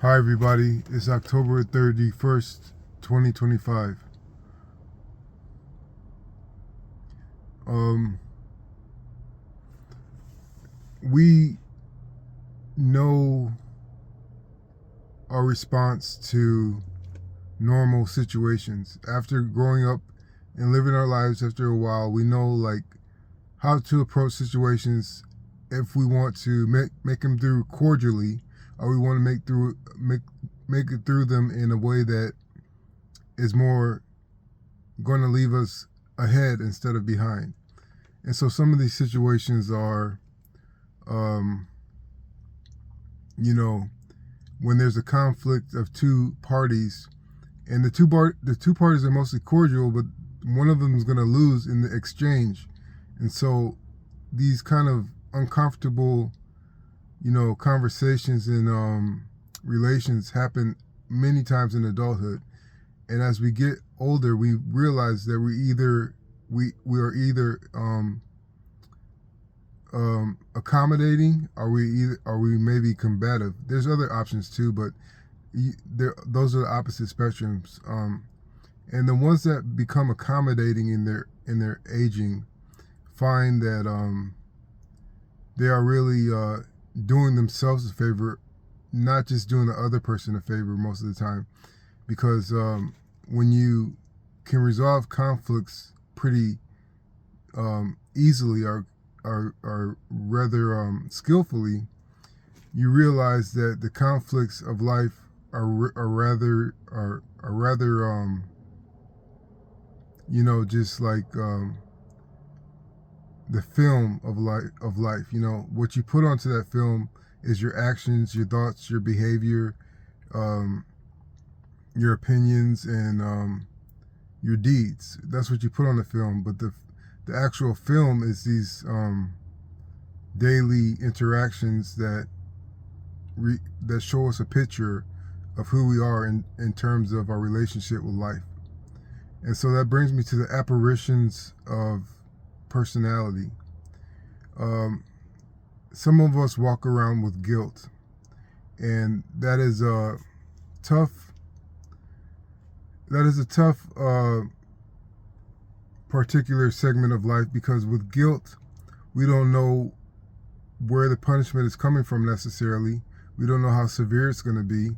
Hi everybody, it's October 31st, 2025. Um, we know our response to normal situations. After growing up and living our lives after a while, we know like how to approach situations if we want to make them through cordially, or we want to make it through them in a way that is more going to leave us ahead instead of behind. And so some of these situations are, um, you know, when there's a conflict of two parties, and the two parties are mostly cordial, but one of them is going to lose in the exchange, and so these kind of uncomfortable, conversations and relations happen many times in adulthood. And as we get older, we realize that we are either accommodating, or we maybe combative. There's other options too, but those are the opposite spectrums. And the ones that become accommodating in their aging find that they are really doing themselves a favor, not just doing the other person a favor most of the time, because when you can resolve conflicts pretty easily, or rather skillfully, you realize that the conflicts of life are rather just like the film of life. What you put onto that film is your actions, your thoughts, your behavior, your opinions, and your deeds. That's what you put on the film. But the actual film is these daily interactions that show us a picture of who we are in terms of our relationship with life. And so that brings me to the apparitions of personality. Some of us walk around with guilt, and that is a tough particular segment of life, because with guilt, we don't know where the punishment is coming from necessarily. We don't know how severe it's going to be.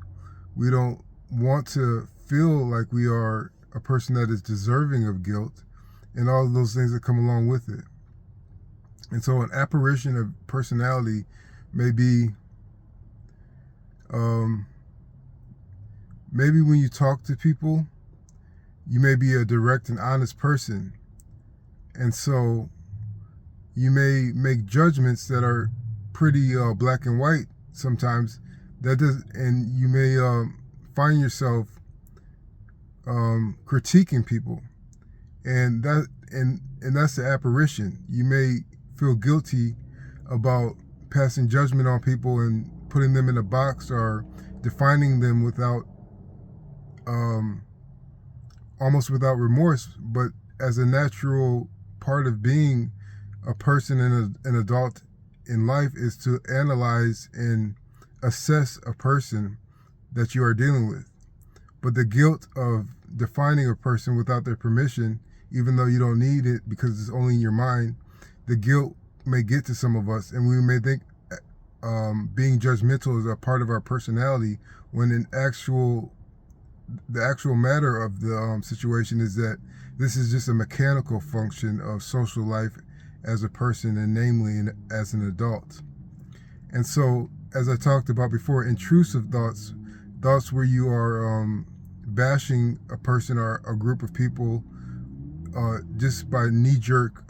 We don't want to feel like we are a person that is deserving of guilt and all of those things that come along with it. And so an apparition of personality may be maybe when you talk to people, you may be a direct and honest person. And so you may make judgments that are pretty black and white sometimes. And you may find yourself critiquing people, and that's the apparition. You may feel guilty about passing judgment on people and putting them in a box, or defining them without almost without remorse, but as a natural part of being a person and an adult in life is to analyze and assess a person that you are dealing with. But the guilt of defining a person without their permission, even though you don't need it because it's only in your mind, the guilt may get to some of us, and we may think being judgmental is a part of our personality, when the actual matter of the situation is that this is just a mechanical function of social life as a person, and namely as an adult. And so, as I talked about before, intrusive thoughts where you are bashing a person or a group of people just by knee-jerk,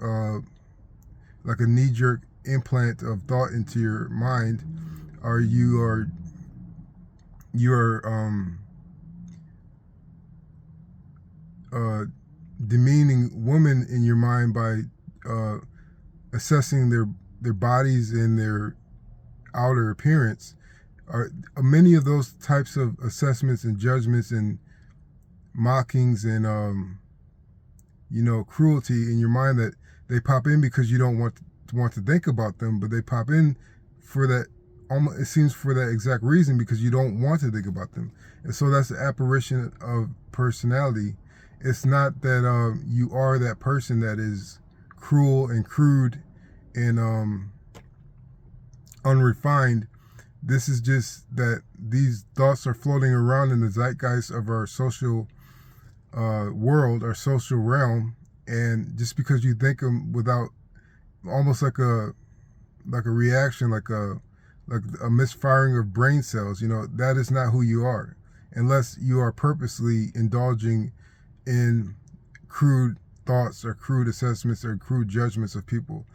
like a knee-jerk implant of thought into your mind, or you are demeaning women in your mind by assessing their bodies and their outer appearance. Many of those types of assessments and judgments and mockings and cruelty in your mind, that they pop in because you don't want to think about them, but they pop in for that almost, it seems for that exact reason, because you don't want to think about them. And so that's the apparition of personality. It's not that you are that person that is cruel and crude and unrefined. This is just that these thoughts are floating around in the zeitgeist of our social world, our social realm, and just because you think them without, almost like a reaction, like a misfiring of brain cells, that is not who you are, unless you are purposely indulging in crude thoughts or crude assessments or crude judgments of people.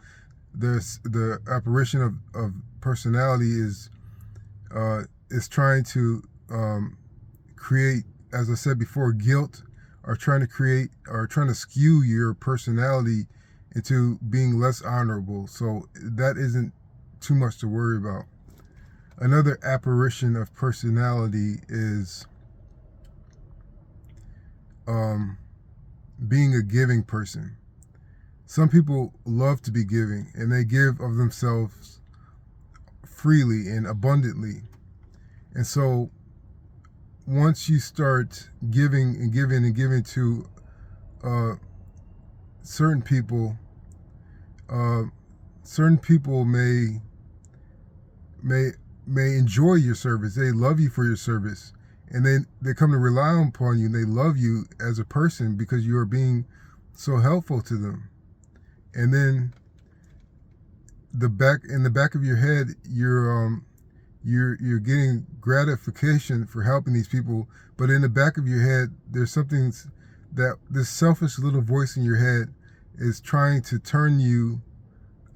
The apparition of personality is trying to create, as I said before, guilt, or trying to skew your personality into being less honorable. So that isn't too much to worry about. Another apparition of personality is being a giving person. Some people love to be giving, and they give of themselves freely and abundantly. And so once you start giving and giving and giving to certain people may enjoy your service. They love you for your service, and they come to rely upon you. And they love you as a person because you are being so helpful to them. And then in the back of your head, you're getting gratification for helping these people, but in the back of your head, there's something that this selfish little voice in your head is trying to turn you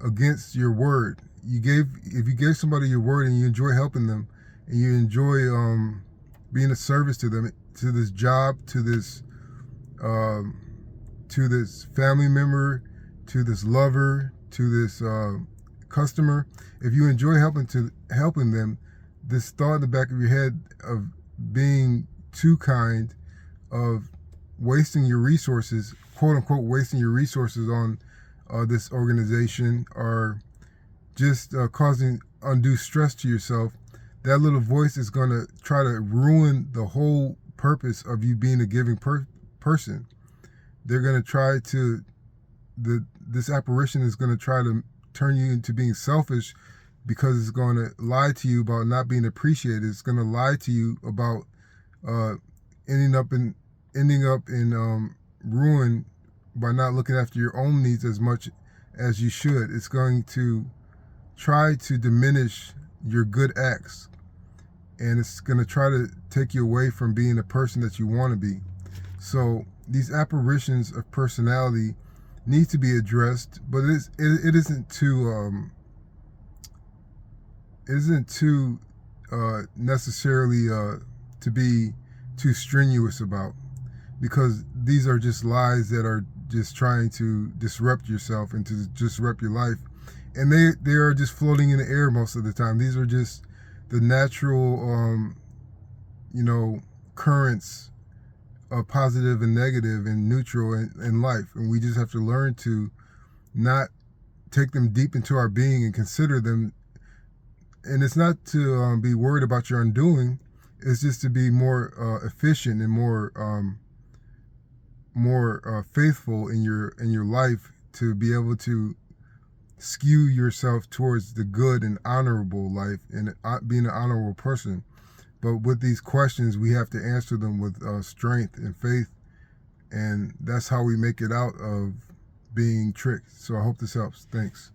against your word. If you gave somebody your word and you enjoy helping them, and you enjoy being a service to them, to this job, to this family member, to this lover, to this customer, if you enjoy helping them, this thought in the back of your head of being too kind, of wasting your resources, quote unquote, wasting your resources on this organization, or just causing undue stress to yourself, that little voice is going to try to ruin the whole purpose of you being a giving person. They're going to try to, this apparition is going to try to turn you into being selfish, because it's going to lie to you about not being appreciated. It's going to lie to you about ending up in ruin by not looking after your own needs as much as you should. It's going to try to diminish your good acts, and it's going to try to take you away from being the person that you want to be. So these apparitions of personality need to be addressed, but it isn't too necessarily to be too strenuous about, because these are just lies that are just trying to disrupt yourself and to disrupt your life, and they are just floating in the air most of the time. These are just the natural currents of positive and negative and neutral in life, and we just have to learn to not take them deep into our being and consider them. And it's not to be worried about your undoing. It's just to be more efficient and more faithful in your life, to be able to skew yourself towards the good and honorable life and being an honorable person. But with these questions, we have to answer them with strength and faith, and that's how we make it out of being tricked. So I hope this helps. Thanks.